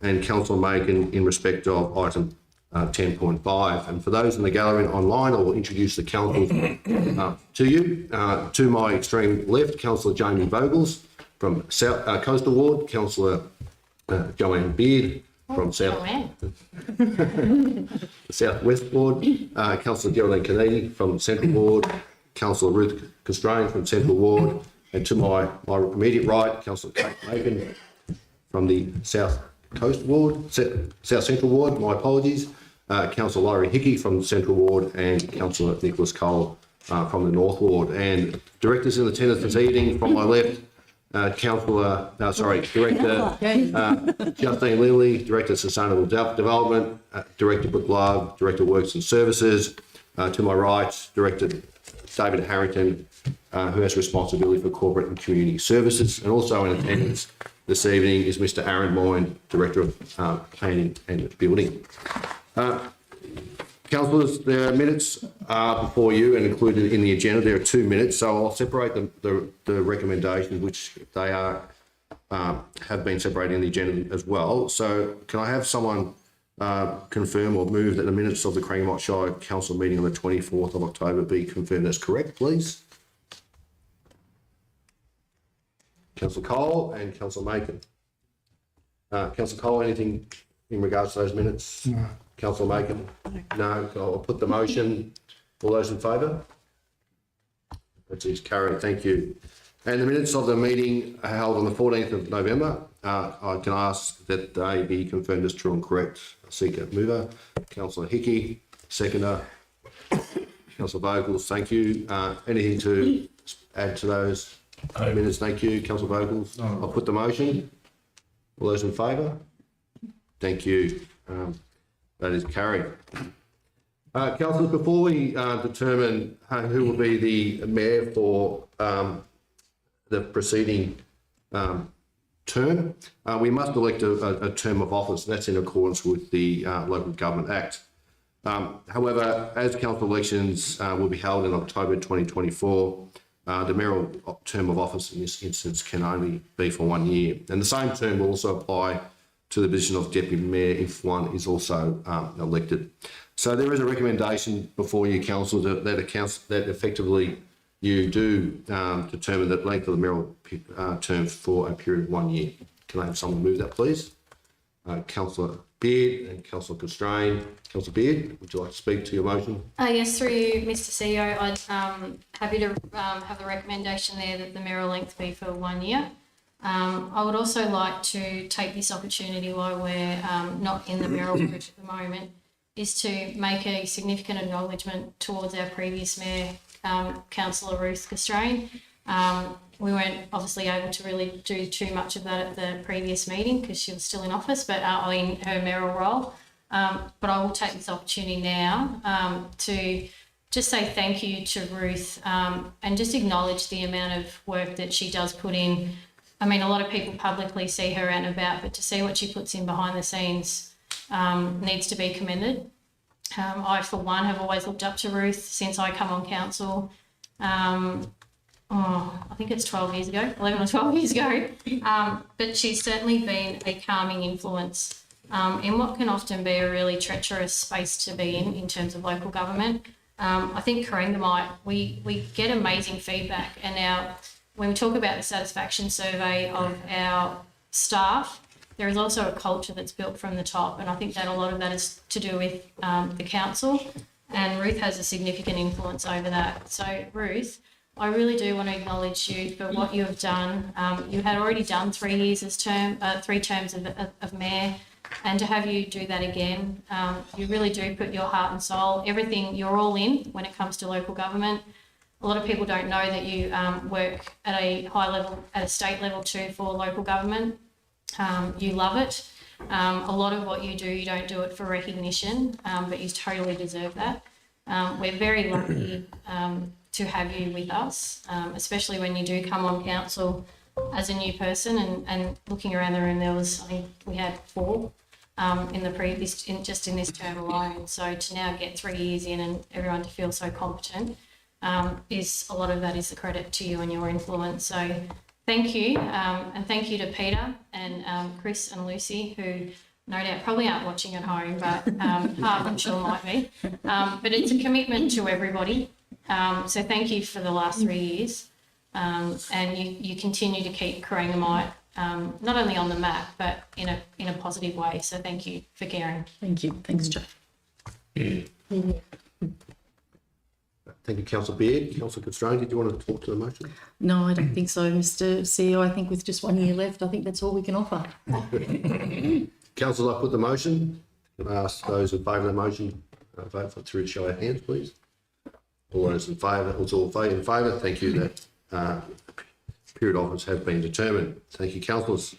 and Councillor Macon in respect of item 10.5. And for those in the gallery and online, I will introduce the council to you. To my extreme left, Councillor Jamie Vogels from South Coastal Ward, Councillor Joanne Beard from South West Ward, Councillor Geraldine Kennedy from Central Ward, Councillor Ruth Constrain from Central Ward, and to my immediate right, Councillor Kate Macon from the South Coast Ward, South Central Ward, my apologies, Councillor Laurie Hickey from the Central Ward, and Councillor Nicholas Cole from the North Ward. And directors in attendance this evening, from my left, Director Justine Lilly, Director of Sustainable Development, Director Brooke Love, Director of Works and Services. To my right, Director David Harrington, who has responsibility for corporate and community services. And also in attendance this evening is Mr. Aaron Moyne, Director of Planning and Building. Councillors, there are minutes before you and included in the agenda. There are 2 minutes, so I'll separate the recommendations, which they are have been separated in the agenda as well. So can I have someone confirm or move that the minutes of the Corangamite Shire Council meeting on the 24th of October be confirmed as correct, please? Councillor Cole and Councillor Macon. Councillor Cole, anything in regards to those minutes? No. Councillor Macon? No. I'll put the motion. All those in favour? That is carried. Thank you. And the minutes of the meeting held on the 14th of November, I can ask that they be confirmed as true and correct. Seeker mover, Councillor Hickey, seconder, Councillor Vogels, thank you. Anything to add to those minutes? Thank you, Councillor Vogels. No. I'll put the motion. All those in favour? Thank you. That is carried. Councillors, before we determine who will be the mayor for the preceding term, we must elect a term of office, and that's in accordance with the Local Government Act. However, as council elections will be held in October 2024, the mayoral term of office in this instance can only be for 1 year. And the same term will also apply to the position of Deputy Mayor if one is also elected. So there is a recommendation before you, Council, that effectively you do determine the length of the mayoral term for a period of 1 year. Can I have someone move that, please? Councillor Beard and Councillor Constrain. Councillor Beard, would you like to speak to your motion? Yes, through Mr. CEO, I'd happy to have the recommendation there that the mayoral length be for 1 year. I would also like to take this opportunity while we're not in the mayoral bridge at the moment, is to make a significant acknowledgement towards our previous mayor, Councillor Ruth Constrain. We weren't obviously able to really do too much of that at the previous meeting because she was still in office, but in her mayoral role. But I will take this opportunity now to just say thank you to Ruth and just acknowledge the amount of work that she does put in. I mean, a lot of people publicly see her out and about, but to see what she puts in behind the scenes needs to be commended. I, for one, have always looked up to Ruth since I come on council. I think it's 11 or 12 years ago. But she's certainly been a calming influence in what can often be a really treacherous space to be in terms of local government. I think Corangamite, we get amazing feedback, and now when we talk about the satisfaction survey of our staff, there is also a culture that's built from the top, and I think that a lot of that is to do with the council, and Ruth has a significant influence over that. So Ruth, I really do want to acknowledge you for what you have done. You had already done 3 years as 3 terms of mayor, and to have you do that again, you really do put your heart and soul, everything, you're all in when it comes to local government. A lot of people don't know that you work at a high level, at a state level too, for local government. You love it. A lot of what you do, you don't do it for recognition, but you totally deserve that. We're very lucky to have you with us, especially when you do come on council as a new person. And looking around the room, I think we had 4 in the previous, just in this term alone. So to now get 3 years in and everyone to feel so competent, is a lot of that is the credit to you and your influence. So thank you, and thank you to Peter and Chris and Lucy, who no doubt probably aren't watching at home, but Harv I'm sure might be. But it's a commitment to everybody. So thank you for the last 3 years, and you continue to keep Corangamite not only on the map but in a positive way. So thank you for caring. Thank you. Thanks, Jo. Thank you, Councillor Beard. Councillor Constrain, did you want to talk to the motion? No, I don't think so, Mr. CEO. I think with just 1 year left, I think that's all we can offer. Councillors, I put the motion. Can I ask those in favour of the motion vote for through show of hands, please? All those in favour, it's all in favour. Thank you. That period offers have been determined. Thank you, councillors.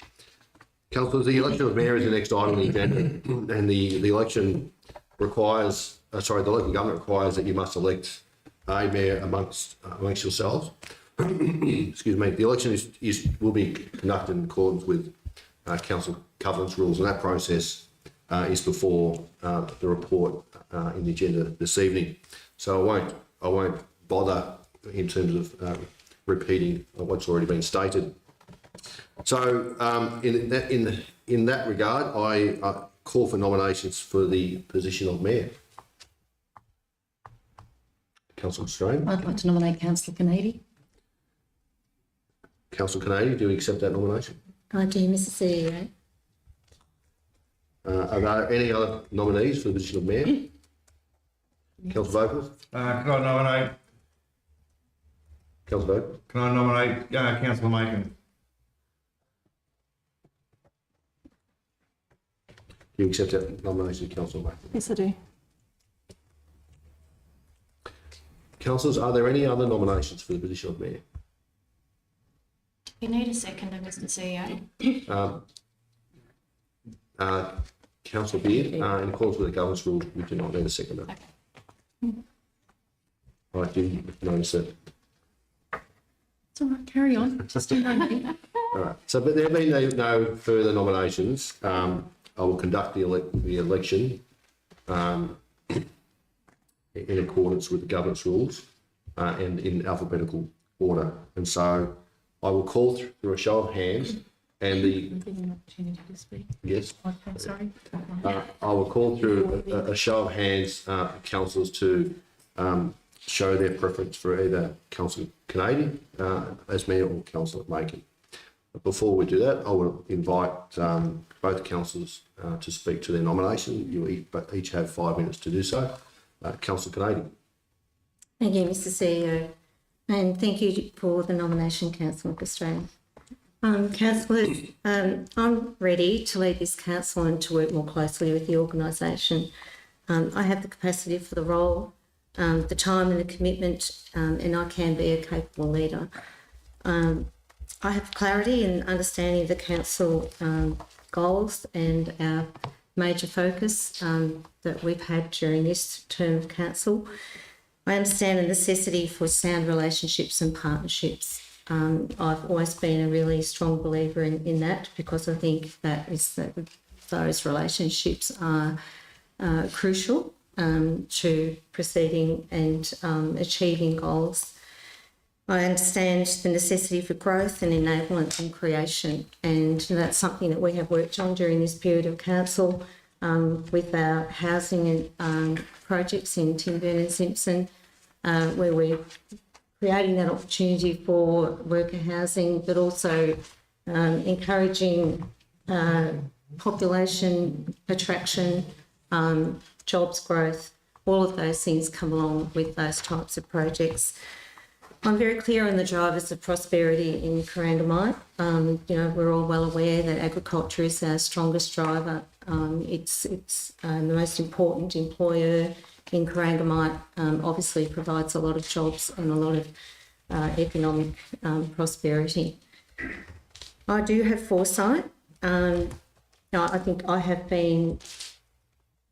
Councillors, the election of mayor is the next item on the agenda, and the election requires, the local government requires that you must elect a mayor amongst yourselves. Excuse me. The election will be conducted in accordance with council governance rules, and that process is before the report in the agenda this evening. So I won't bother in terms of repeating what's already been stated. So in that regard, I call for nominations for the position of mayor. Councillor Australian. I'd like to nominate Councillor Kennedy. Councillor Kennedy, do you accept that nomination? I do, Mr. CEO. Are there any other nominees for the position of mayor? Councillor Vocals? Can I nominate? Councillor Vocals? Can I nominate Councillor Macon? Do you accept that nomination, Councillor Macon? Yes, I do. Councillors, are there any other nominations for the position of mayor? You need a seconder, Mr. CEO. Councillor Beard, in accordance with the governance rules, we do not need a seconder. Okay. I do notice that. It's all right, carry on. Just do nothing. All right. So, but there have been no further nominations. I will conduct the election in accordance with the governance rules and in alphabetical order. And so I will call through a show of hands and the... I'm giving an opportunity to speak. Yes. Okay, sorry. I will call through a show of hands, councillors to show their preference for either Councillor Kennedy as mayor or Councillor Macon. Before we do that, I will invite both councillors to speak to their nomination. You each have 5 minutes to do so. Councillor Kennedy. Thank you, Mr. CEO. And thank you for the nomination, Councillor Australian. Councillors, I'm ready to lead this council and to work more closely with the organisation. I have the capacity for the role, the time and the commitment, and I can be a capable leader. I have clarity and understanding of the council goals and our major focus that we've had during this term of council. I understand the necessity for sound relationships and partnerships. I've always been a really strong believer in that, because I think that those relationships are crucial to proceeding and achieving goals. I understand the necessity for growth and enablement and creation, and that's something that we have worked on during this period of council with our housing and projects in Timburn and Simpson, where we're creating that opportunity for worker housing, but also encouraging population attraction, jobs growth. All of those things come along with those types of projects. I'm very clear on the drivers of prosperity in Corangamite. We're all well aware that agriculture is our strongest driver. It's the most important employer in Corangamite. Obviously provides a lot of jobs and a lot of economic prosperity. I do have foresight. I think I have been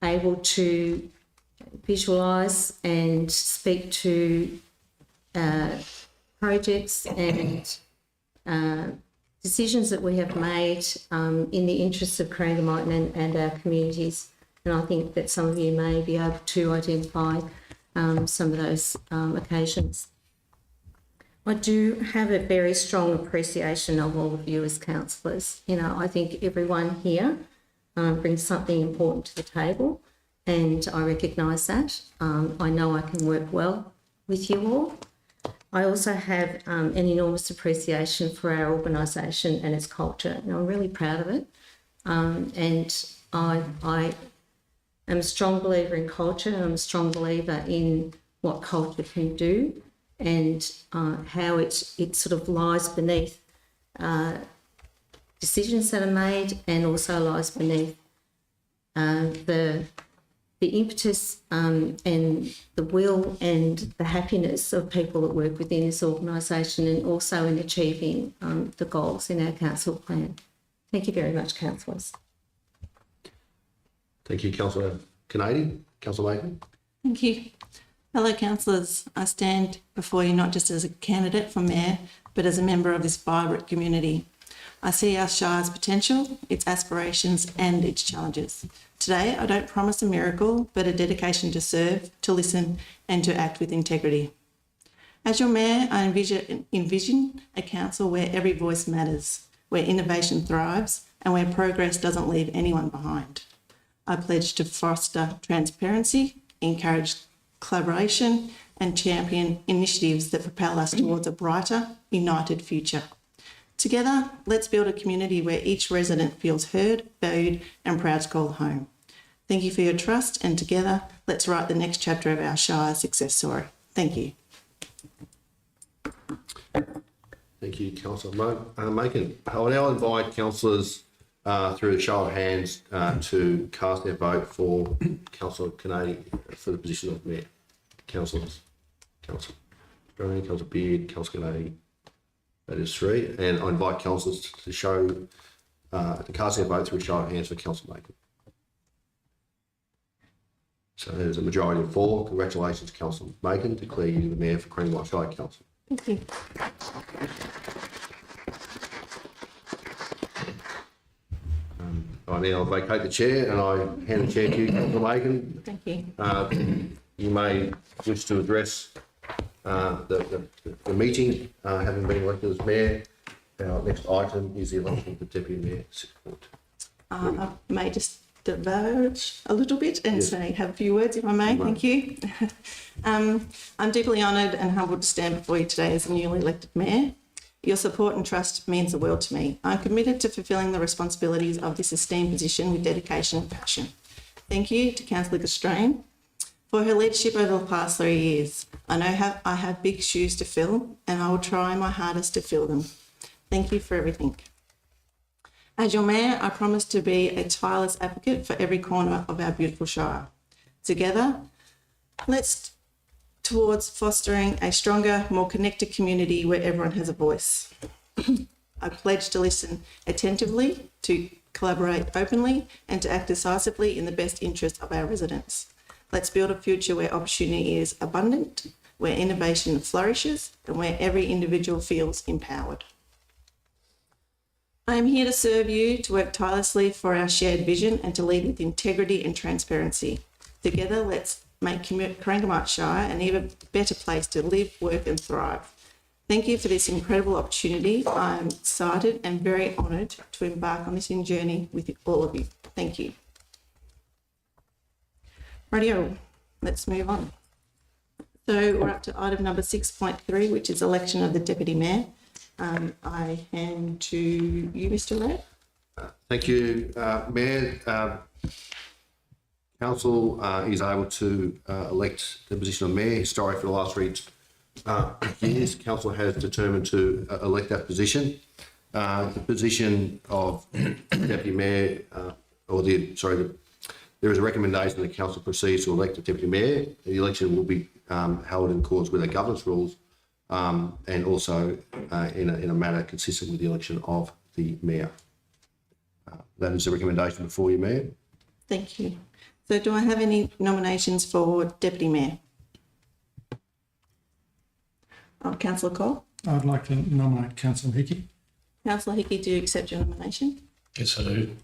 able to visualise and speak to projects and decisions that we have made in the interests of Corangamite and our communities. And I think that some of you may be able to identify some of those occasions. I do have a very strong appreciation of all of you as councillors. You know, I think everyone here brings something important to the table, and I recognise that. I know I can work well with you all. I also have an enormous appreciation for our organisation and its culture, and I'm really proud of it. And I am a strong believer in culture, and I'm a strong believer in what culture can do, and how it sort of lies beneath decisions that are made, and also lies beneath the impetus and the will and the happiness of people that work within this organisation, and also in achieving the goals in our council plan. Thank you very much, councillors. Thank you, Councillor Kennedy. Councillor Macon. Thank you. Fellow councillors, I stand before you not just as a candidate for mayor, but as a member of this vibrant community. I see our Shire's potential, its aspirations and its challenges. Today, I don't promise a miracle, but a dedication to serve, to listen and to act with integrity. As your mayor, I envision a council where every voice matters, where innovation thrives and where progress doesn't leave anyone behind. I pledge to foster transparency, encourage collaboration and champion initiatives that propel us towards a brighter, united future. Together, let's build a community where each resident feels heard, valued and proud to call home. Thank you for your trust, and together, let's write the next chapter of our Shire success story. Thank you. Thank you, Councillor Macon. I will now invite councillors through the show of hands to cast their vote for Councillor Kennedy for the position of Mayor. Councillors. Councillor Australian, Councillor Beard, Councillor Kennedy. That is 3. And I invite councillors to show, to cast their vote through a show of hands for Councillor Macon. So there's a majority of 4. Congratulations, Councillor Macon. Declare you the Mayor for Corangamite Shire Council. Thank you. I now vacate the chair and I hand the chair to you, Councillor Macon. Thank you. You may wish to address the meeting, having been elected as Mayor. Our next item is the election of the Deputy Mayor. I may just diverge a little bit and say, have a few words if I may. Thank you. I'm deeply honoured and humbled to stand before you today as a newly elected Mayor. Your support and trust means the world to me. I'm committed to fulfilling the responsibilities of this esteemed position with dedication and passion. Thank you to Councillor Australian for her leadership over the past 3 years. I know I have big shoes to fill and I will try my hardest to fill them. Thank you for everything. As your Mayor, I promise to be a tireless advocate for every corner of our beautiful Shire. Together, let's towards fostering a stronger, more connected community where everyone has a voice. I pledge to listen attentively, to collaborate openly, and to act decisively in the best interest of our residents. Let's build a future where opportunity is abundant, where innovation flourishes, and where every individual feels empowered. I am here to serve you, to work tirelessly for our shared vision, and to lead with integrity and transparency. Together, let's make Corangamite Shire an even better place to live, work and thrive. Thank you for this incredible opportunity. I'm excited and very honoured to embark on this journey with all of you. Thank you. Rightio, let's move on. So we're up to item number 6.3, which is election of the Deputy Mayor. I hand to you, Mr. Ray. Thank you, Mayor. Council is able to elect the position of Mayor. Historically, for the last 3 years, Council has determined to elect that position. The position of Deputy Mayor, there is a recommendation that Council proceeds to elect a Deputy Mayor. The election will be held in accordance with the governance rules and also in a manner consistent with the election of the Mayor. That is the recommendation before you, Mayor. Thank you. So do I have any nominations for Deputy Mayor? Councillor Cole? I'd like to nominate Councillor Hickey. Councillor Hickey, do you accept your nomination? Yes, I do.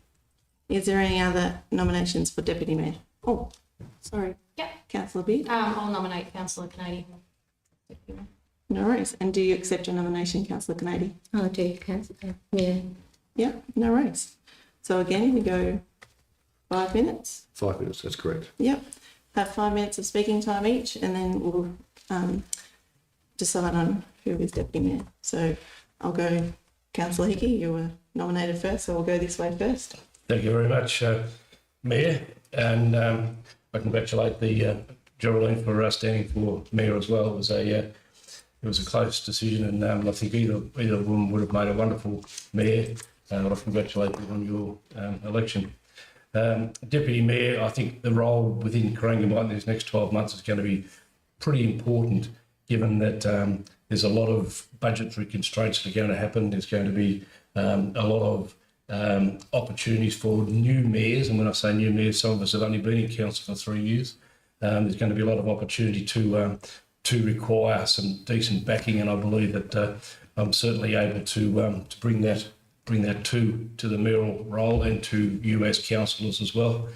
Is there any other nominations for Deputy Mayor? Oh, sorry. Yep. Councillor Beard? I'll nominate Councillor Kennedy. No worries. And do you accept your nomination, Councillor Kennedy? I do, Councillor. Yeah. Yeah, no worries. So again, we go 5 minutes. 5 minutes, that's correct. Yep. Have 5 minutes of speaking time each, and then we'll decide on who is deputy mayor. So I'll go, Councillor Hickey, you were nominated first, so we'll go this way first. Thank you very much, Mayor, and I congratulate the Geraldine for standing for Mayor as well. It was a close decision, and I think either of them would have made a wonderful Mayor. I congratulate you on your election. Deputy Mayor, I think the role within Corangamite in these next 12 months is going to be pretty important, given that there's a lot of budgetary constraints that are going to happen. There's going to be a lot of opportunities for new mayors, and when I say new mayors, some of us have only been in council for 3 years. There's going to be a lot of opportunity to require some decent backing, and I believe that I'm certainly able to bring that to the mayoral role and to you as councillors as well.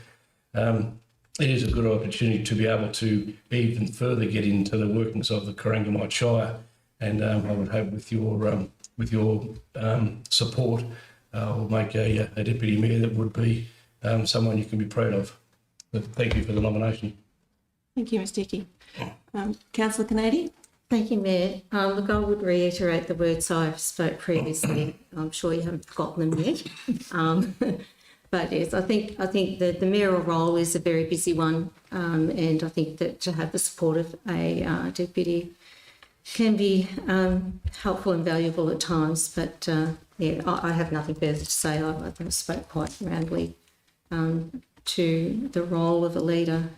It is a good opportunity to be able to even further get into the workings of the Corangamite Shire, and I would hope with your support, will make a deputy mayor that would be someone you can be proud of. But thank you for the nomination. Thank you, Mr Hickey. Councillor Kennedy? Thank you, Mayor. Look, I would reiterate the words I spoke previously. I'm sure you haven't forgotten them yet. But yes, I think that the mayoral role is a very busy one, and I think that to have the support of a deputy can be helpful and valuable at times. But yeah, I have nothing further to say. I spoke quite roundly to the role of a leader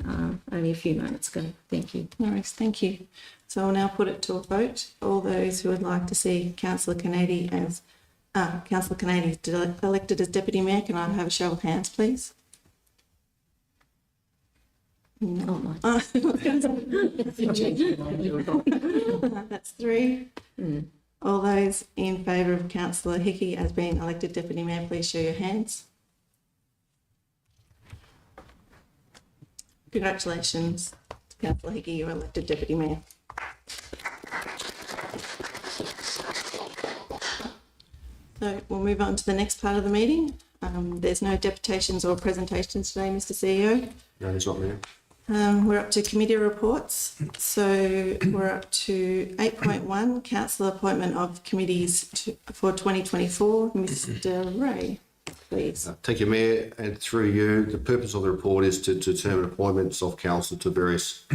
only a few moments ago. Thank you. No worries, thank you. So I'll now put it to a vote. All those who would like to see Councillor Kennedy elected as Deputy Mayor, can I have a show of hands, please? Oh, my. That's 3. All those in favour of Councillor Hickey as being elected Deputy Mayor, please show your hands. Congratulations to Councillor Hickey, you're elected Deputy Mayor. So we'll move on to the next part of the meeting. There's no deputations or presentations today, Mr CEO. No, there's not, Mayor. We're up to committee reports. So we're up to 8.1, council appointment of committees for 2024. Mr Ray, please. Thank you, Mayor, and through you, the purpose of the report is to determine appointments of council to various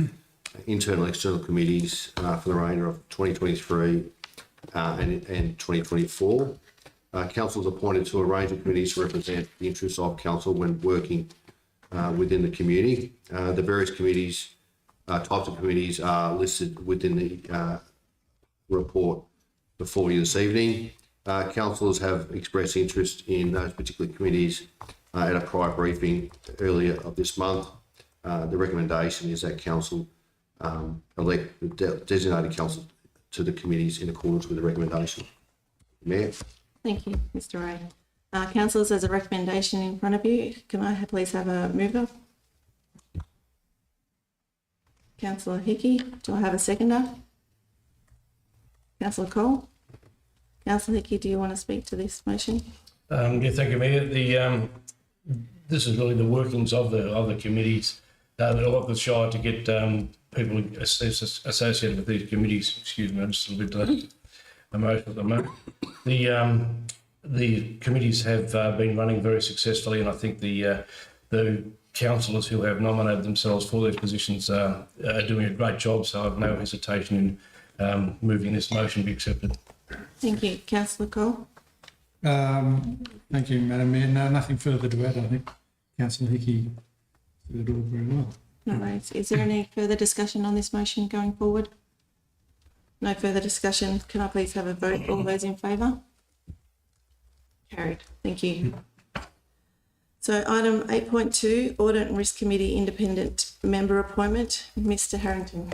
internal and external committees for the remainder of 2023 and 2024. Council is appointed to a range of committees to represent the interests of council when working within the community. The various committees, types of committees are listed within the report before you this evening. Councillors have expressed interest in those particular committees at a prior briefing earlier of this month. The recommendation is that council elect the designated council to the committees in accordance with the recommendation. Mayor. Thank you, Mr Ray. Councillors, there's a recommendation in front of you. Can I please have a mover? Councillor Hickey, do I have a seconder? Councillor Cole? Councillor Hickey, do you want to speak to this motion? Yeah, thank you, Mayor. This is really the workings of the committees of the Shire to get people associated with these committees. Excuse me, I'm just a little bit emotional at the moment. The committees have been running very successfully, and I think the councillors who have nominated themselves for these positions are doing a great job, so I have no hesitation in moving this motion be accepted. Thank you. Councillor Cole? Thank you, Madam Mayor. No, nothing further to add. I think Councillor Hickey did it all very well. No worries. Is there any further discussion on this motion going forward? No further discussion. Can I please have a vote? All those in favour? Carried. Thank you. So item 8.2, Audit and Risk Committee Independent Member Appointment. Mr Harrington.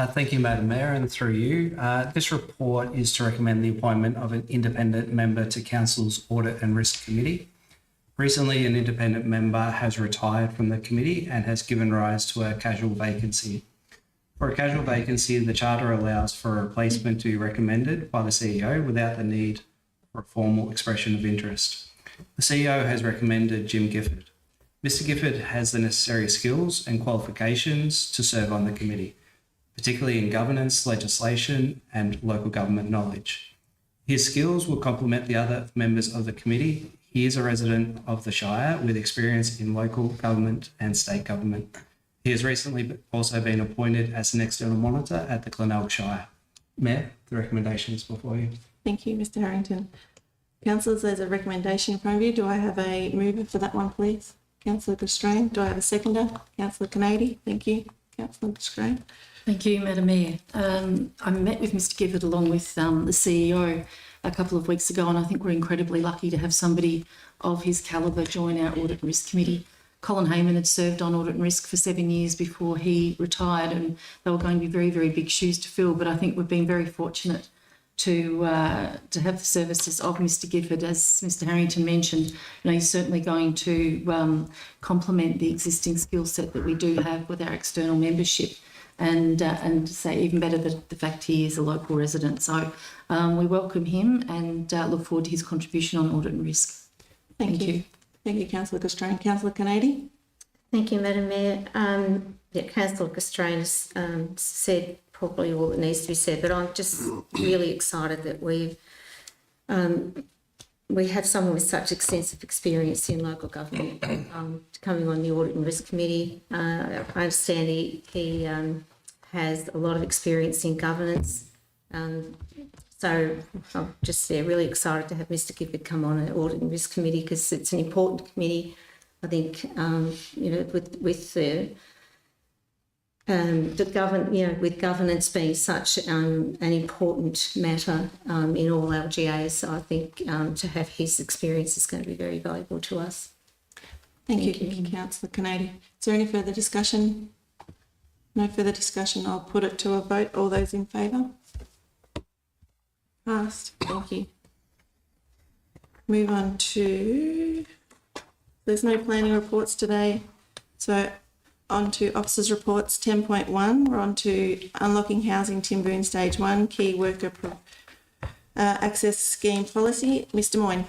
Thank you, Madam Mayor, and through you. This report is to recommend the appointment of an independent member to Council's Audit and Risk Committee. Recently, an independent member has retired from the committee and has given rise to a casual vacancy. For a casual vacancy, the Charter allows for a replacement to be recommended by the CEO without the need for a formal expression of interest. The CEO has recommended Jim Gifford. Mr. Gifford has the necessary skills and qualifications to serve on the committee, particularly in governance, legislation, and local government knowledge. His skills will complement the other members of the committee. He is a resident of the Shire with experience in local government and state government. He has recently also been appointed as an external monitor at the Glenelg Shire. Mayor, the recommendation is before you. Thank you, Mr. Harrington. Councillors, there's a recommendation in front of you. Do I have a mover for that one, please? Councillor Constrain. Do I have a seconder? Councillor Canady. Thank you. Councillor Constrain. Thank you, Madam Mayor. I met with Mr Gifford along with the CEO a couple of weeks ago, and I think we're incredibly lucky to have somebody of his calibre join our Audit and Risk Committee. Colin Heyman had served on Audit and Risk for 7 years before he retired, and they were going to be very, very big shoes to fill, but I think we've been very fortunate to have the services of Mr Gifford. As Mr Harrington mentioned, he's certainly going to complement the existing skill set that we do have with our external membership, and to say even better, the fact he is a local resident. So we welcome him and look forward to his contribution on audit and risk. Thank you. Thank you, Councillor Constrain. Councillor Canady. Thank you, Madam Mayor. Councillor Constrain has said probably all that needs to be said, but I'm just really excited that we have someone with such extensive experience in local government coming on the Audit and Risk Committee. I understand he has a lot of experience in governance. So I'm just really excited to have Mr Gifford come on an Audit and Risk Committee, because it's an important committee. I think, with governance being such an important matter in all LGAs, I think to have his experience is going to be very valuable to us. Thank you, Councillor Canady. Is there any further discussion? No further discussion. I'll put it to a vote. All those in favour? Passed. Thank you. Move on to... There's no planning reports today. So on to officers' reports 10.1. We're on to unlocking housing Timboon Stage 1, key worker access scheme policy. Mr Moyne.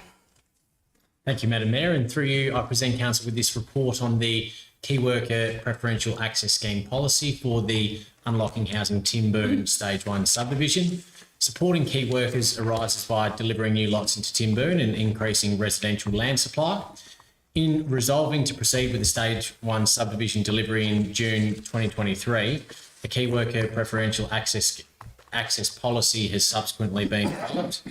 Thank you, Madam Mayor. And through you, I present Council with this report on the key worker preferential access scheme policy for the unlocking housing Timboon Stage 1 subdivision. Supporting key workers arises by delivering new lots into Timboon and increasing residential land supply. In resolving to proceed with the Stage 1 subdivision delivery in June 2023, the key worker preferential access policy has subsequently been developed.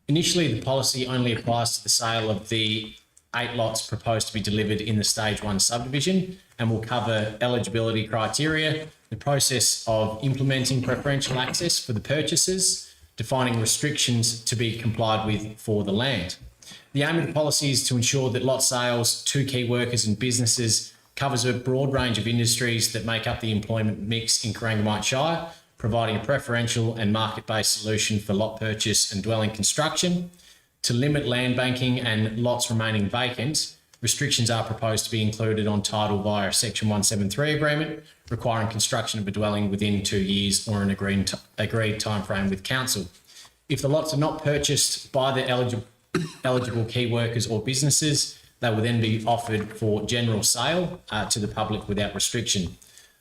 Initially, the policy only applies to the sale of the 8 lots proposed to be delivered in the Stage 1 subdivision and will cover eligibility criteria, the process of implementing preferential access for the purchasers, defining restrictions to be complied with for the land. The aim of the policy is to ensure that lot sales to key workers and businesses covers a broad range of industries that make up the employment mix in Corangamite Shire, providing a preferential and market-based solution for lot purchase and dwelling construction. To limit land banking and lots remaining vacant, restrictions are proposed to be included on title via a Section 173 agreement, requiring construction of a dwelling within 2 years or an agreed timeframe with council. If the lots are not purchased by the eligible key workers or businesses, they will then be offered for general sale to the public without restriction.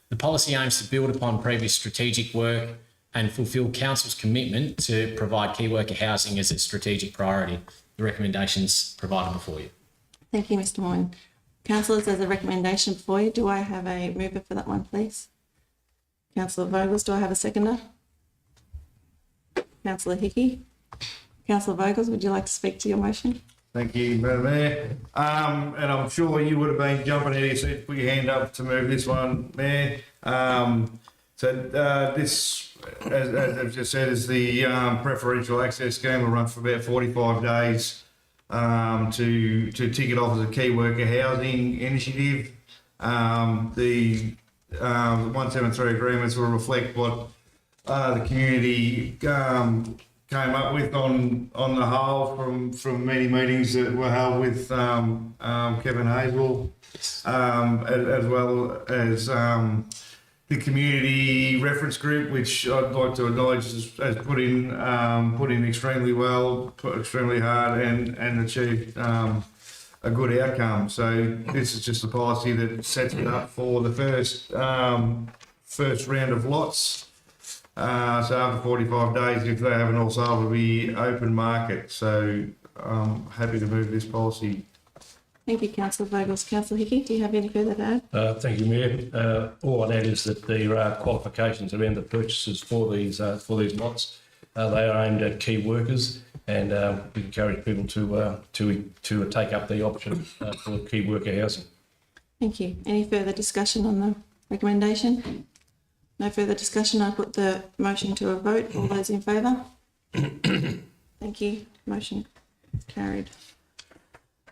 The policy aims to build upon previous strategic work and fulfil council's commitment to provide key worker housing as its strategic priority. The recommendations provided before you. Thank you, Mr Moyne. Councillors, there's a recommendation for you. Do I have a mover for that one, please? Councillor Vogels, do I have a seconder? Councillor Hickey. Councillor Vogels, would you like to speak to your motion? Thank you, Madam Mayor. And I'm sure you would have been jumping at your seat to put your hand up to move this one, Mayor. This, as I've just said, is the preferential access scheme. Will run for about 45 days to tick it off as a key worker housing initiative. The 173 agreements will reflect what the community came up with on the whole from many meetings that were held with Kevin Hazel, as well as the community reference group, which I'd like to acknowledge has put in extremely well, put extremely hard, and achieved a good outcome. So this is just a policy that sets it up for the first round of lots. So after 45 days, if they haven't all sold, will be open market. So I'm happy to move this policy. Thank you, Councillor Vogels. Councillor Hickey, do you have any further to add? Thank you, Mayor. All I'd add is that there are qualifications around the purchases for these lots. They are aimed at key workers, and we encourage people to take up the option for key worker housing. Thank you. Any further discussion on the recommendation? No further discussion. I put the motion to a vote. All those in favour? Thank you. Motion carried.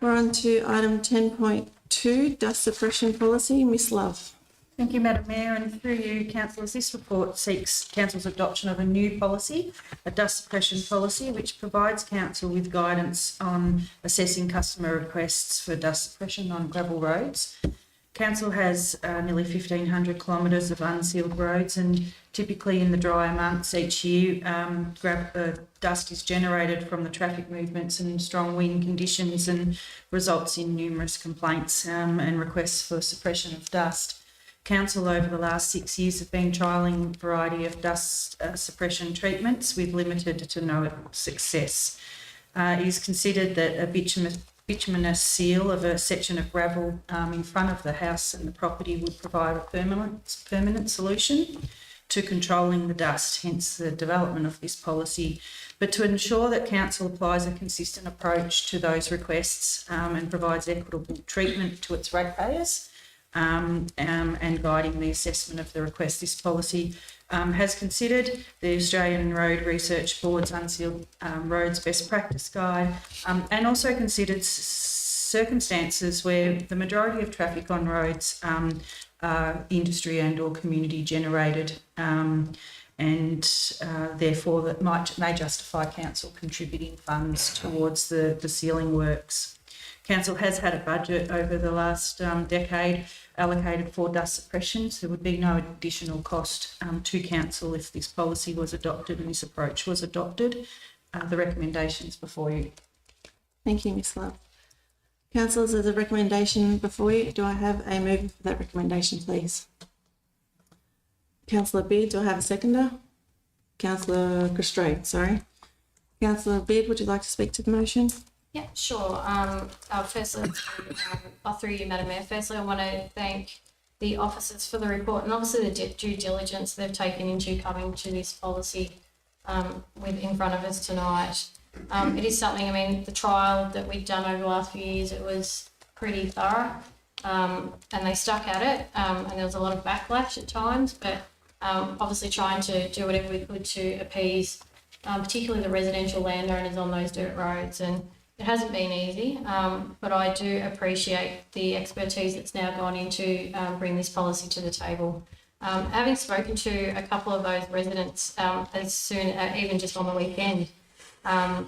We're on to item 10.2, dust suppression policy. Miss Love. Thank you, Madam Mayor, and through you, councillors, this report seeks Council's adoption of a new policy, a dust suppression policy, which provides Council with guidance on assessing customer requests for dust suppression on gravel roads. Council has nearly 1,500 kilometres of unsealed roads, and typically in the drier months each year, dust is generated from the traffic movements and strong wind conditions, and results in numerous complaints and requests for suppression of dust. Council over the last 6 years have been trialling a variety of dust suppression treatments with limited to no success. It is considered that a bituminous seal of a section of gravel in front of the house and the property would provide a permanent solution to controlling the dust, hence the development of this policy. But to ensure that Council applies a consistent approach to those requests and provides equitable treatment to its ratepayers, and guiding the assessment of the request, this policy has considered the Australian Road Research Board's Unsealed Roads Best Practice Guide, and also considered circumstances where the majority of traffic on roads are industry and or community generated, and therefore that may justify Council contributing funds towards the sealing works. Council has had a budget over the last decade allocated for dust suppression, so there would be no additional cost to Council if this policy was adopted and this approach was adopted. The recommendations before you. Thank you, Miss Love. Councillors, there's a recommendation before you. Do I have a mover for that recommendation, please? Councillor Beard, do I have a seconder? Councillor Castray, sorry. Councillor Beard, would you like to speak to the motion? Yeah, sure. Firstly, through you, Madam Mayor, firstly, I want to thank the officers for the report and obviously the due diligence they've taken into coming to this policy in front of us tonight. It is something, I mean, the trial that we've done over the last few years, it was pretty thorough, and they stuck at it, and there was a lot of backlash at times, but obviously trying to do whatever we could to appease particularly the residential landowners on those dirt roads. And it hasn't been easy, but I do appreciate the expertise that's now gone into bring this policy to the table. Having spoken to a couple of those residents as soon, even just on the weekend, and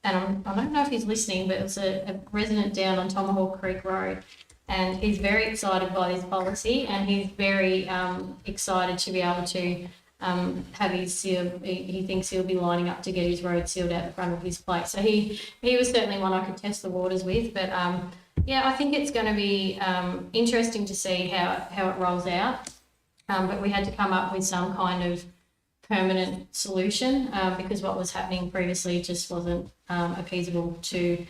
I don't know if he's listening, but it was a resident down on Tomahawk Creek Road, and he's very excited by this policy, and he's very excited to be able to have his seal. He thinks he'll be lining up to get his road sealed out the front of his place. So he was certainly one I could test the waters with. But yeah, I think it's going to be interesting to see how it rolls out. But we had to come up with some kind of permanent solution because what was happening previously just wasn't appeasable to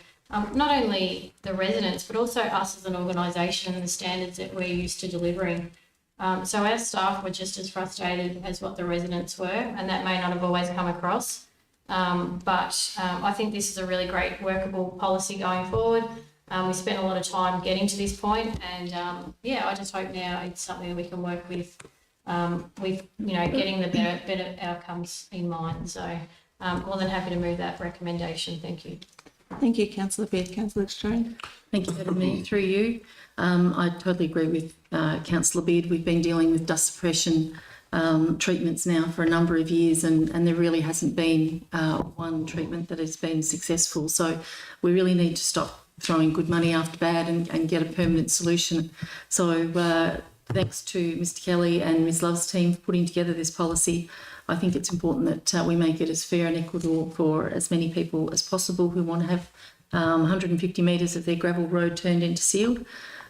not only the residents but also us as an organisation and the standards that we're used to delivering. So our staff were just as frustrated as what the residents were, and that may not have always come across. But I think this is a really great workable policy going forward. We spent a lot of time getting to this point, and yeah, I just hope now it's something that we can work with getting the better outcomes in mind. So more than happy to move that recommendation. Thank you. Thank you, Councillor Beard. Councillor Strone. Thank you, Madam Mayor. Through you, I totally agree with Councillor Beard. We've been dealing with dust suppression treatments now for a number of years, and there really hasn't been one treatment that has been successful. So we really need to stop throwing good money after bad and get a permanent solution. So thanks to Mr Kelly and Ms Love's team for putting together this policy. I think it's important that we make it as fair and equitable for as many people as possible who want to have 150 metres of their gravel road turned into sealed.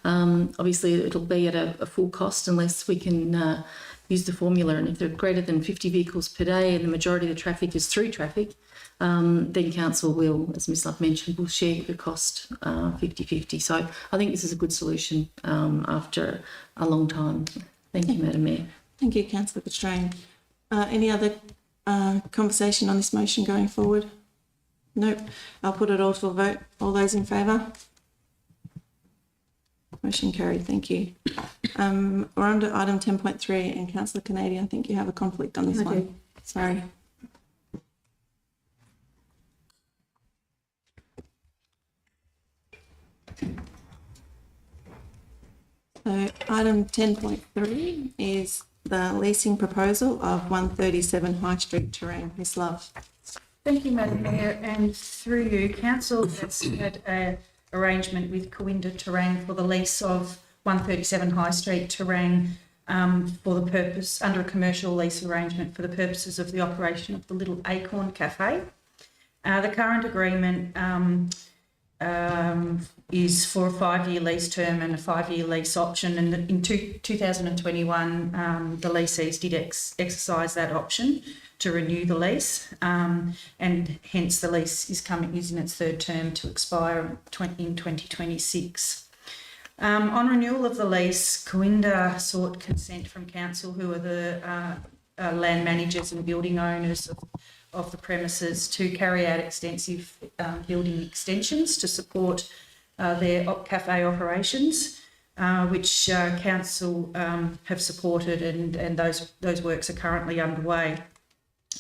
Obviously, it'll be at a full cost unless we can use the formula. And if there are greater than 50 vehicles per day and the majority of the traffic is through traffic, then council will, as Ms Love mentioned, will share the cost 50-50. So I think this is a good solution after a long time. Thank you, Madam Mayor. Thank you, Councillor Australian. Any other conversation on this motion going forward? Nope. I'll put it all to a vote. All those in favour? Motion carried. Thank you. We're under item 10.3 and Councillor Canadian, I think you have a conflict on this one. Sorry. So item 10.3 is the leasing proposal of 137 High Street Terrain. Ms Love. Thank you, Madam Mayor, and through you, Council has had an arrangement with Corinda Terrain for the lease of 137 High Street Terrain for the purpose, under a commercial lease arrangement for the purposes of the operation of the Little Acorn Cafe. The current agreement is for a 5-year lease term and a 5-year lease option, and in 2021 the lessees did exercise that option to renew the lease, and hence the lease is in its third term to expire in 2026. On renewal of the lease, Corinda sought consent from council, who are the land managers and building owners of the premises, to carry out extensive building extensions to support their cafe operations, which council have supported, and those works are currently underway.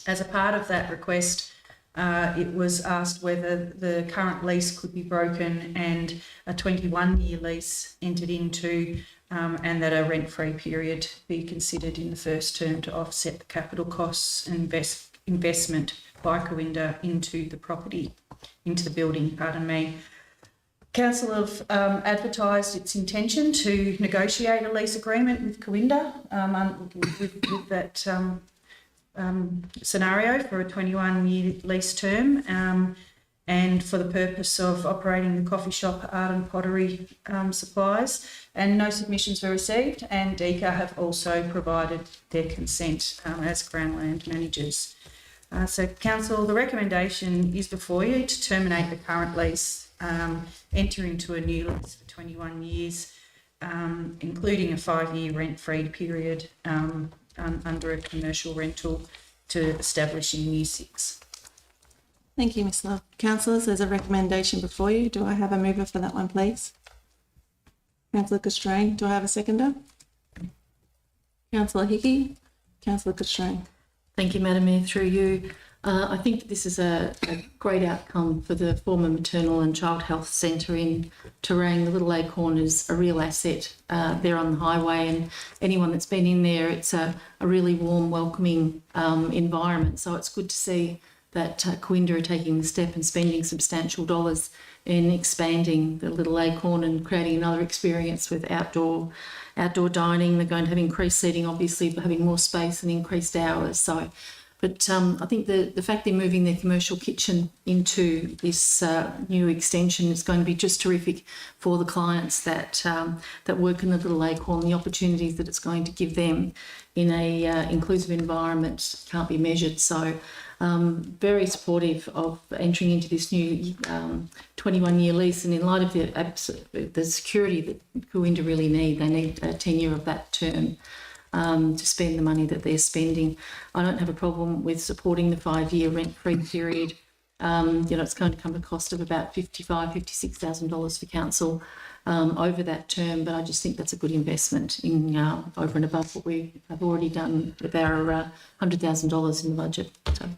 As a part of that request, it was asked whether the current lease could be broken and a 21-year lease entered into, and that a rent-free period be considered in the first term to offset the capital costs and investment by Corinda into the property, into the building, pardon me. Council have advertised its intention to negotiate a lease agreement with Corinda with that scenario for a 21-year lease term, and for the purpose of operating the coffee shop, art and pottery supplies. And no submissions were received, and DECA have also provided their consent as Crown Land managers. So Council, the recommendation is before you to terminate the current lease, enter into a new lease for 21 years, including a 5-year rent-free period under a commercial rental to establish in Year 6. Thank you, Ms Love. Councillors, there's a recommendation before you. Do I have a mover for that one, please? Councillor Australian, do I have a seconder? Councillor Hickey. Councillor Australian. Thank you, Madam Mayor. Through you, I think this is a great outcome for the former maternal and child health centre in Terang. The Little Acorn is a real asset there on the highway, and anyone that's been in there, it's a really warm, welcoming environment. So it's good to see that Corinda are taking the step and spending substantial dollars in expanding the Little Acorn and creating another experience with outdoor dining. They're going to have increased seating, obviously, but having more space and increased hours. So, but I think the fact they're moving their commercial kitchen into this new extension is going to be just terrific for the clients that work in the Little Acorn. The opportunities that it's going to give them in a inclusive environment can't be measured. So very supportive of entering into this new 21-year lease, and in light of the security that Corinda really need, they need a tenure of that term to spend the money that they're spending. I don't have a problem with supporting the 5-year rent-free period. It's going to come at a cost of about $56,000 for council over that term, but I just think that's a good investment in over and above what we have already done with our $100,000 in the budget. So,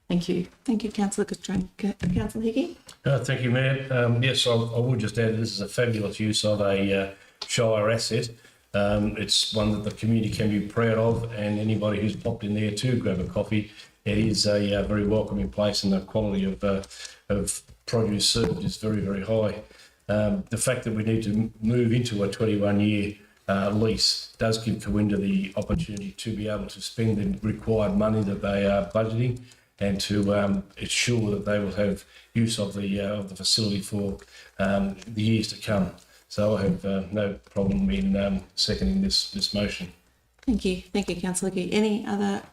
thank you. Thank you, Councillor Australian. Councillor Hickey. Thank you, Mayor. Yes, I would just add this is a fabulous use of a Shire asset. It's one that the community can be proud of, and anybody who's popped in there to grab a coffee, it is a very welcoming place, and the quality of produce served is very, very high. The fact that we need to move into a 21-year lease does give Corinda the opportunity to be able to spend the required money that they are budgeting, and to ensure that they will have use of the facility for the years to come. So I have no problem in seconding this motion. Thank you, Councillor Gee. Any other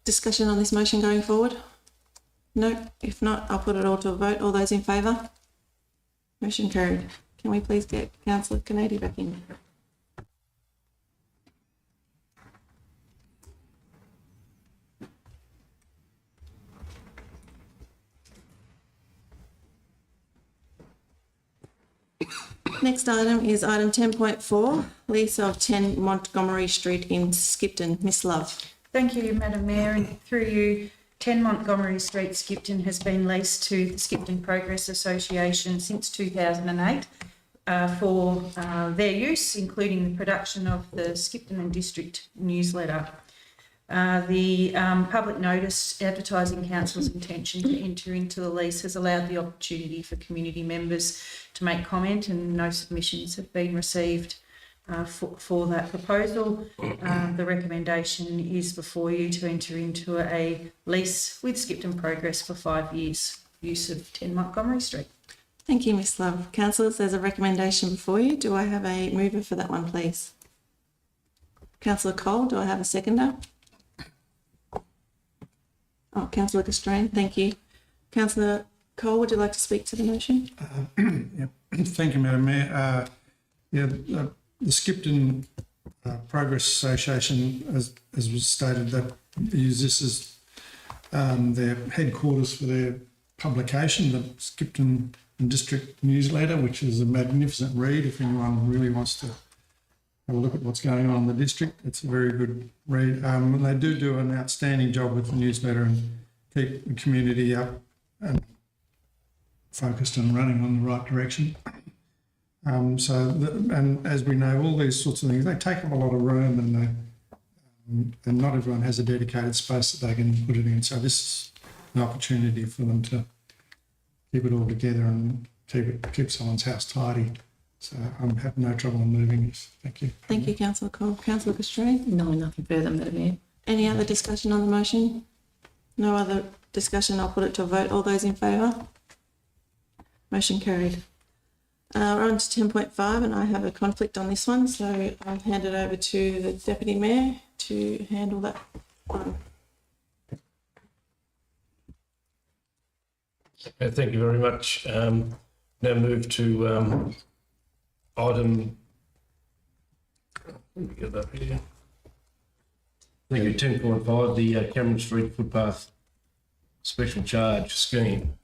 discussion on this motion going forward? No. If not, I'll put it all to a vote. All those in favour? Motion carried. Can we please get Councillor Kennedy back in? Next item is item 10.4, lease of 10 Montgomery Street in Skipton. Miss Love. Thank you, Madam Mayor, and through you, 10 Montgomery Street, Skipton has been leased to the Skipton Progress Association since 2008 for their use, including the production of the Skipton and District newsletter. The public notice advertising council's intention to enter into the lease has allowed the opportunity for community members to make comment, and no submissions have been received for that proposal. The recommendation is before you to enter into a lease with Skipton Progress for 5 years, use of 10 Montgomery Street. Thank you, Miss Love. Councillors, there's a recommendation before you. Do I have a mover for that one, please? Councillor Cole, do I have a seconder? Oh, Councillor Castrain, thank you. Councillor Cole, would you like to speak to the motion? Thank you, Madam Mayor. The Skipton Progress Association, as was stated, that use this as their headquarters for their publication, the Skipton and District newsletter, which is a magnificent read if anyone really wants to have a look at what's going on in the district. It's a very good read. And they do an outstanding job with the newsletter and keep the community up and focused and running on the right direction. And as we know, all these sorts of things, they take up a lot of room, and not everyone has a dedicated space that they can put it in. So this is an opportunity for them to keep it all together and keep someone's house tidy. So I'm having no trouble in moving this. Thank you. Thank you, Councillor Cole. Councillor Castrain? No, nothing further, Madam Mayor. Any other discussion on the motion? No other discussion. I'll put it to a vote. All those in favour? Motion carried. We're on to 10.5, and I have a conflict on this one, so I'll hand it over to the Deputy Mayor to handle that one. Thank you very much. Now move to item. Let me get that here. Thank you. 10.5, the Cameron Street Footpath Special Charge Scheme.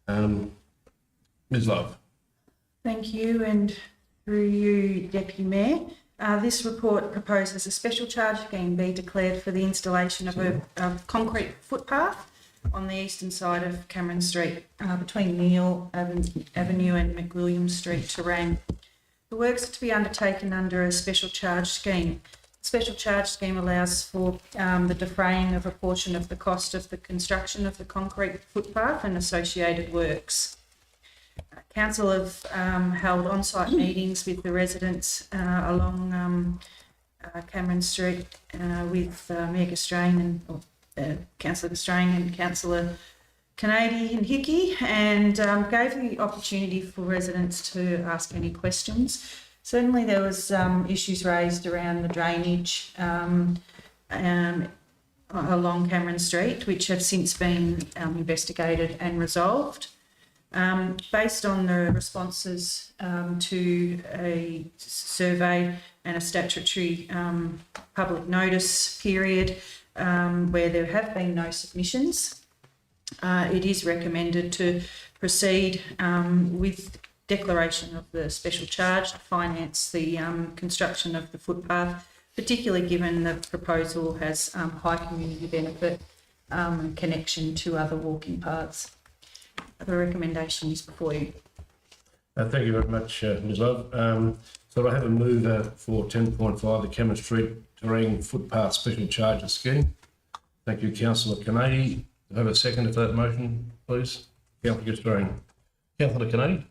Ms. Love. Thank you, and through you, Deputy Mayor. This report proposes a special charge scheme be declared for the installation of a concrete footpath on the eastern side of Cameron Street between Neil Avenue and McWilliam Street, Terang. The works are to be undertaken under a special charge scheme. The special charge scheme allows for the defraying of a portion of the cost of the construction of the concrete footpath and associated works. Council have held on-site meetings with the residents along Cameron Street with Mayor Castrain and Councillor Castrain and Councillor Kennedy and Hickey, and gave the opportunity for residents to ask any questions. Certainly there was issues raised around the drainage along Cameron Street, which have since been investigated and resolved. Based on the responses to a survey and a statutory public notice period where there have been no submissions, it is recommended to proceed with declaration of the special charge to finance the construction of the footpath, particularly given the proposal has high community benefit and connection to other walking paths. The recommendation is before you. Thank you very much, Ms. Love. So I have a move for 10.5, the Cameron Street Terang Footpath Special Charges Scheme. Thank you, Councillor Kennedy. Do I have a second for that motion, please? Councillor Terang. Councillor Kennedy.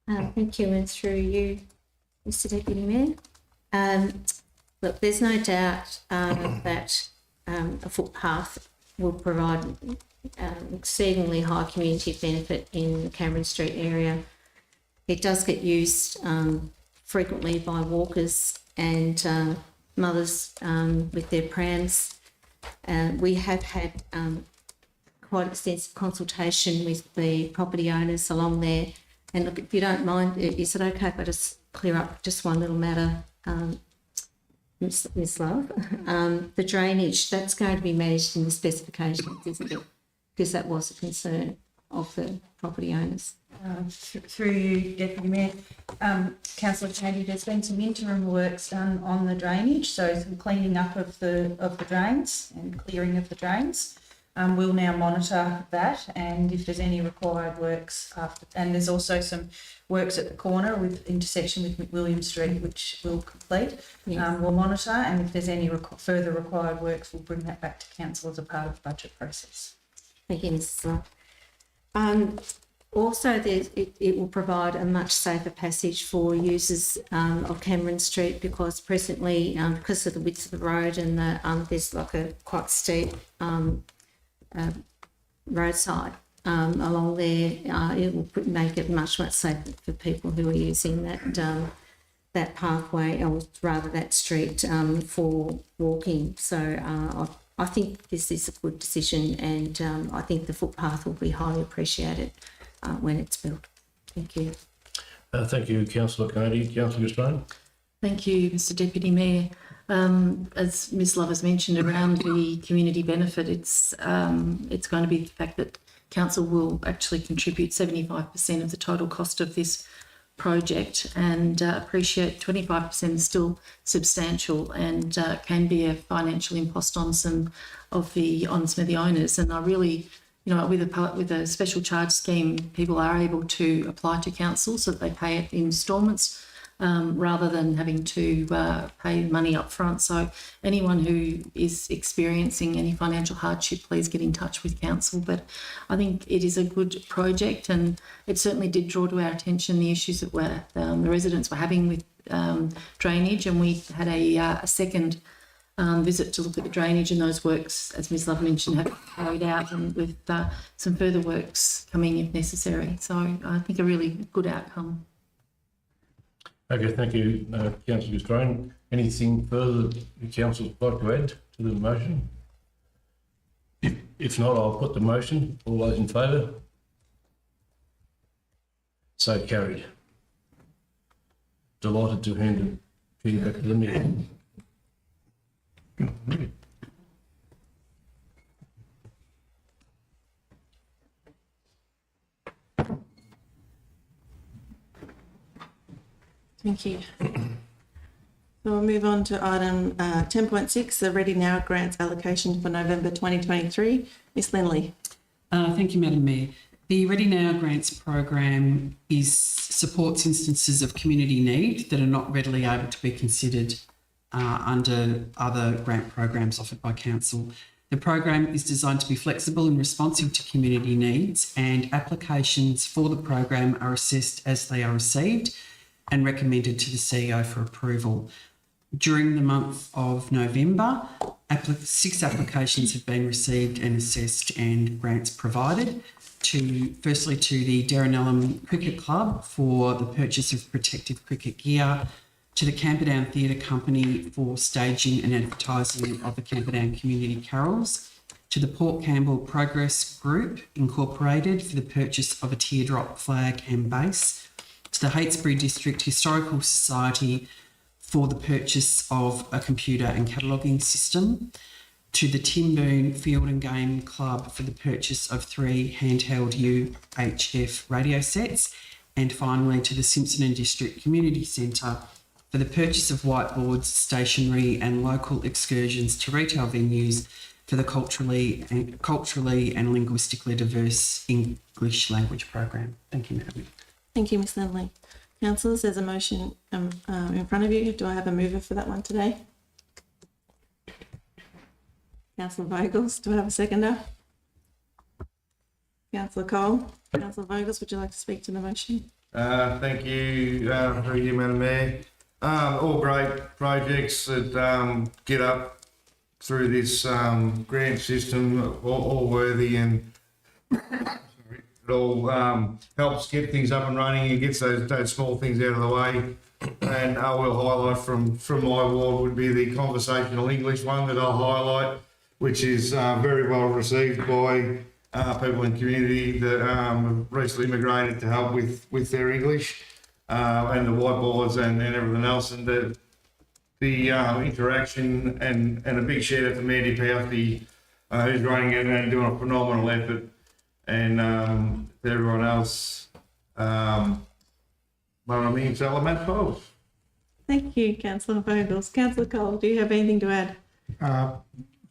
Thank you, and through you, Mr Deputy Mayor. Look, there's no doubt that a footpath will provide exceedingly high community benefit in the Cameron Street area. It does get used frequently by walkers and mothers with their prams. We have had quite extensive consultation with the property owners along there. And look, if you don't mind, is it okay if I just clear up just one little matter, Miss Love? The drainage, that's going to be managed in the specifications, isn't it? Because that was a concern of the property owners. Through you, Deputy Mayor, Councillor Chandy, there's been some interim works done on the drainage, so some cleaning up of the drains and clearing of the drains. We'll now monitor that, and if there's any required works after, and there's also some works at the corner with intersection with McWilliam Street, which we'll complete. Yes. We'll monitor, and if there's any further required works, we'll bring that back to council as a part of the budget process. Thank you, Mrs. Love. Also, it will provide a much safer passage for users of Cameron Street, because presently, because of the width of the road and there's like a quite steep roadside along there, it will make it much safer for people who are using that pathway, or rather that street, for walking. So I think this is a good decision, and I think the footpath will be highly appreciated when it's built. Thank you. Thank you, Councillor Kennedy. Councillor Australian. Thank you, Mr Deputy Mayor. As Ms Love has mentioned, around the community benefit, it's going to be the fact that council will actually contribute 75% of the total cost of this project, and appreciate 25% is still substantial and can be a financial impost on some of the owners. And I really, with a special charge scheme, people are able to apply to council so that they pay it in instalments rather than having to pay money up front. So anyone who is experiencing any financial hardship, please get in touch with council. But I think it is a good project, and it certainly did draw to our attention the issues that the residents were having with drainage, and we had a second visit to look at the drainage, and those works, as Ms Love mentioned, have carried out, and with some further works coming if necessary. So I think a really good outcome. Okay, thank you, Councillor Australian. Anything further the council would like to add to the motion? If not, I'll put the motion. All those in favour? So carried. Delighted to hand the key back to the meeting. Thank you. So we'll move on to item 10.6, the Ready Now grants allocation for November 2023. Ms Lindley. Thank you, Madam Mayor. The Ready Now grants program supports instances of community need that are not readily able to be considered under other grant programs offered by council. The program is designed to be flexible and responsive to community needs, and applications for the program are assessed as they are received and recommended to the CEO for approval. During the month of November, 6 applications have been received and assessed and grants provided. Firstly to the Derrinellum Cricket Club for the purchase of protective cricket gear, to the Camperdown Theatre Company for staging and advertising of the Camperdown Community Carols, to the Port Campbell Progress Group Incorporated for the purchase of a teardrop flag and base, to the Heytesbury District Historical Society for the purchase of a computer and cataloguing system, to the Timboon Field and Game Club for the purchase of 3 handheld UHF radio sets, and finally to the Simpson and District Community Centre for the purchase of whiteboards, stationery and local excursions to retail venues for the culturally and linguistically diverse English language program. Thank you, Madam. Thank you, Ms Lindley. Councillors, there's a motion in front of you. Do I have a mover for that one today? Councillor Vogels, do I have a seconder? Councillor Cole. Councillor Vogels, would you like to speak to the motion? Thank you, through you, Madam Mayor. All great projects that get up through this grant system, all worthy, and it all helps get things up and running and gets those small things out of the way. And I will highlight from my ward would be the conversational English one that I'll highlight, which is very well received by people in the community that have recently immigrated to help with their English, and the whiteboards and everything else, and the interaction, and a big shout out to Mandy Pouthy, who's running it and doing a phenomenal effort, and to everyone else. Thank you, Councillor Vogels. Councillor Cole, do you have anything to add?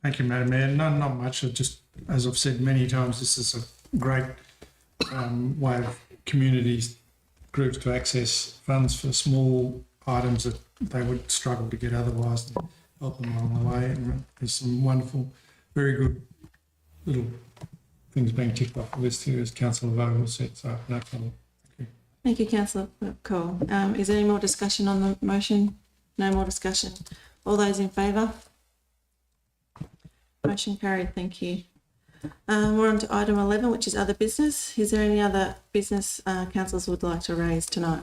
Thank you, Madam Mayor. Not much. Just, as I've said many times, this is a great way of community groups to access funds for small items that they would struggle to get otherwise, and help them along the way. And there's some wonderful, very good little things being ticked off the list here, as Councillor Vogel said, so no problem. Thank you, Councillor Cole. Is there any more discussion on the motion? No more discussion. All those in favour? Motion carried, thank you. We're on to item 11, which is other business. Is there any other business councillors would like to raise tonight?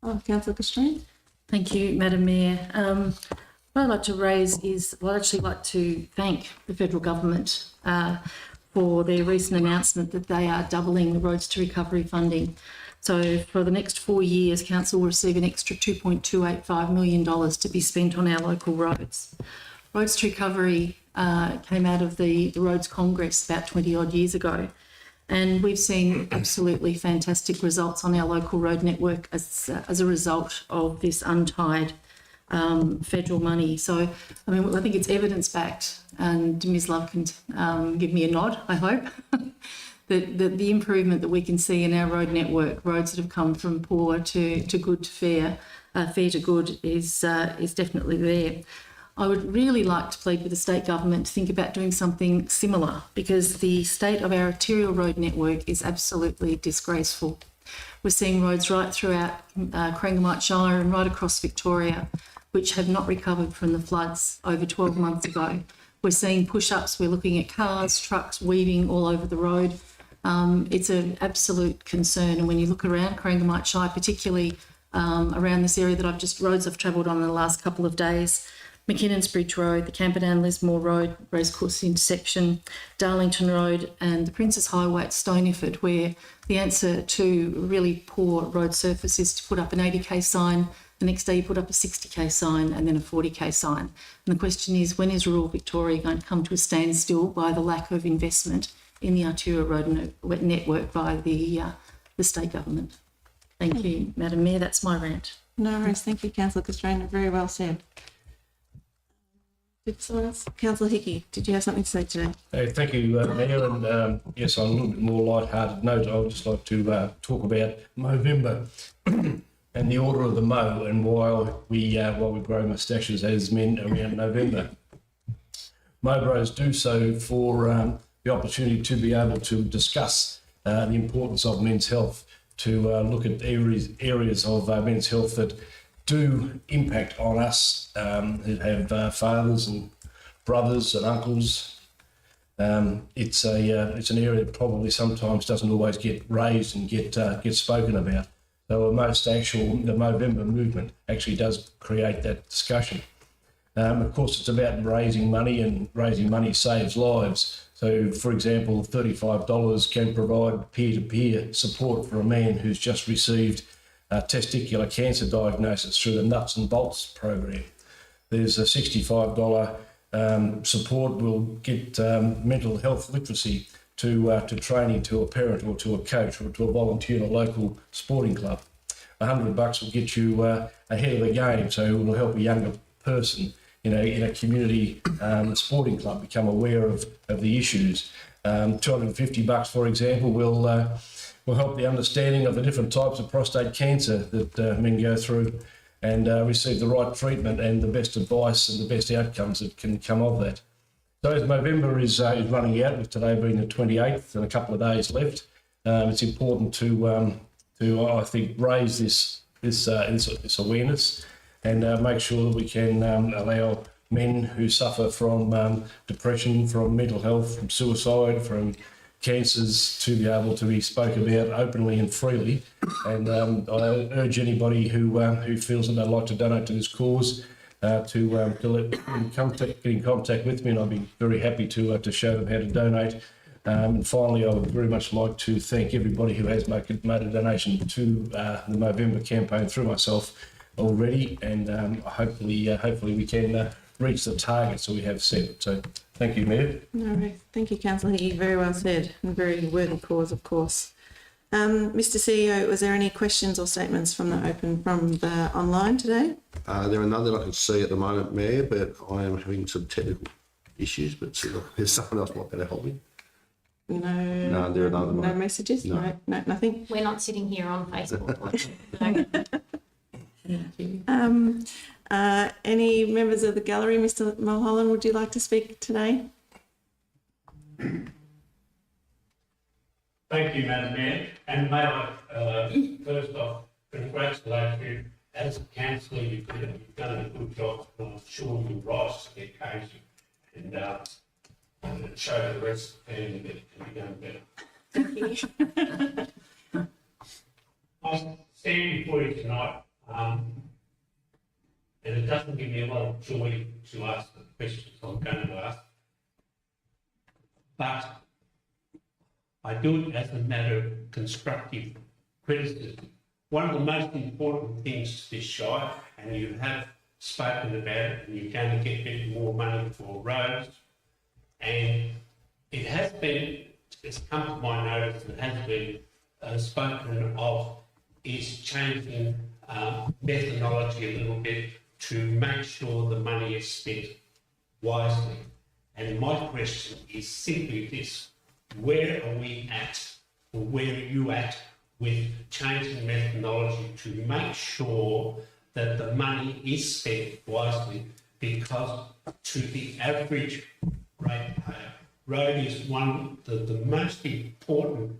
Oh, Councillor Castreen. Thank you, Madam Mayor. What I'd like to raise is, well, I'd actually like to thank the federal government for their recent announcement that they are doubling the Roads to Recovery funding. So for the next 4 years, council will receive an extra $2.285 million to be spent on our local roads. Roads to Recovery came out of the Roads Congress about 20 odd years ago, and we've seen absolutely fantastic results on our local road network as a result of this untied federal money. So, I mean, I think it's evidence-backed, and Ms Love can give me a nod, I hope, that the improvement that we can see in our road network, roads that have come from poor to good to fair, fair to good, is definitely there. I would really like to plead with the state government to think about doing something similar, because the state of our arterial road network is absolutely disgraceful. We're seeing roads right throughout Corangamite Shire and right across Victoria which have not recovered from the floods over 12 months ago. We're seeing push-ups, we're looking at cars, trucks weaving all over the road. It's an absolute concern, and when you look around Corangamite Shire, particularly around this area that roads I've travelled on in the last couple of days, McKinnon's Bridge Road, the Camperdown Lismore Road, Racecourse intersection, Darlington Road and the Princes Highway at Stoneyford, where the answer to really poor road surface is to put up an 80k sign, the next day you put up a 60k sign and then a 40k sign. And the question is, when is rural Victoria going to come to a standstill by the lack of investment in the arterial road network by the state government? Thank you, Madam Mayor. That's my rant. No worries. Thank you, Councillor Castrena. Very well said. Did someone else? Councillor Hickey, did you have something to say today? Hey, thank you, Mayor. And yes, on a little bit more light-hearted note, I would just like to talk about Movember and the order of the mow, and why we grow moustaches as men around November. Mowbros do so for the opportunity to be able to discuss the importance of men's health, to look at areas of men's health that do impact on us who have fathers and brothers and uncles. It's an area that probably sometimes doesn't always get raised and get spoken about. So the Movember movement actually does create that discussion. Of course, it's about raising money, and raising money saves lives. So, for example, $35 can provide peer-to-peer support for a man who's just received a testicular cancer diagnosis through the Nuts and Bolts program. There's a $65 support will get mental health literacy to training to a parent or to a coach or to a volunteer in a local sporting club. $100 will get you ahead of the game, so it will help a younger person in a community sporting club become aware of the issues. $250, for example, will help the understanding of the different types of prostate cancer that men go through, and receive the right treatment and the best advice and the best outcomes that can come of that. So as Movember is running out, with today being the 28th and a couple of days left, it's important to I think raise this this awareness, and make sure that we can allow men who suffer from depression, from mental health, from suicide, from cancers to be able to be spoken about openly and freely. And I urge anybody who feels that they'd like to donate to this cause to get in contact with me, and I'll be very happy to show them how to donate. And finally, I would very much like to thank everybody who has made a donation to the November campaign through myself already, and hopefully we can reach the targets that we have set. So thank you, Mayor. No worries. Thank you, Councillor Higgy. Very well said, and very worthy cause, of course. Mr. CEO, was there any questions or statements from the online today? There are none that I can see at the moment, Mayor, but I am having some technical issues, but see, look, there's someone else might better help me. No, there are none. No messages? No, nothing? We're not sitting here on Facebook. Any members of the gallery? Mr. Mulholland, would you like to speak today? Thank you, Madam Mayor, and may I first off congratulate you as a councillor. You've done a good job, and I'm sure you'll rise to the occasion and show the rest of the family that it can be done better. I stand before you tonight, and it doesn't give me a lot of joy to ask the questions I'm going to ask, but I do it as a matter of constructive criticism. One of the most important things to this Shire, and you have spoken about it, and you're going to get a bit more money for roads, and it has been, it's come to my notice, and it has been spoken of, is changing methodology a little bit to make sure the money is spent wisely. And my question is simply this: where are we at, or where are you at with changing methodology to make sure that the money is spent wisely? Because to the average ratepayer, road is one of the most important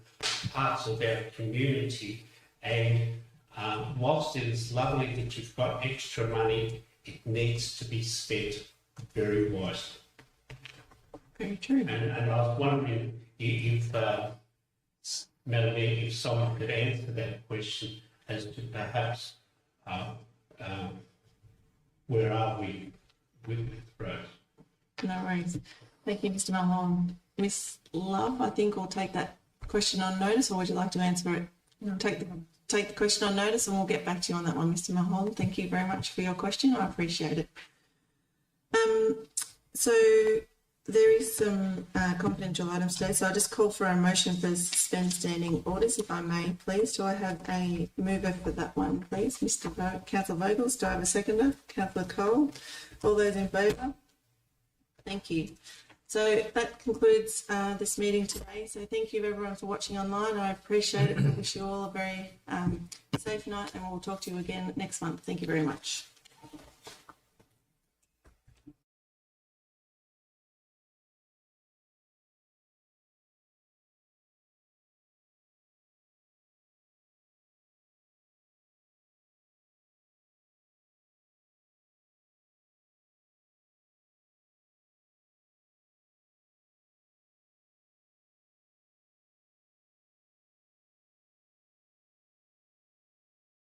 parts of our community, and whilst it is lovely that you've got extra money, it needs to be spent very wisely. Very true. And I was wondering if Madam Mayor, if someone could answer that question as to perhaps where are we with roads? No worries. Thank you, Mr. Mulholland. Miss Love, I think we'll take that question on notice, or would you like to answer it? No. Take the question on notice, and we'll get back to you on that one, Mr. Mulholland. Thank you very much for your question. I appreciate it. So there is some confidential items today, so I just call for a motion for suspend standing orders, if I may, please. Do I have a mover for that one, please? Councillor Vogels, do I have a seconder? Councillor Cole. All those in favour? Thank you. So that concludes this meeting today. So thank you everyone for watching online. I appreciate it. I wish you all a very safe night, and we'll talk to you again next month. Thank you very much.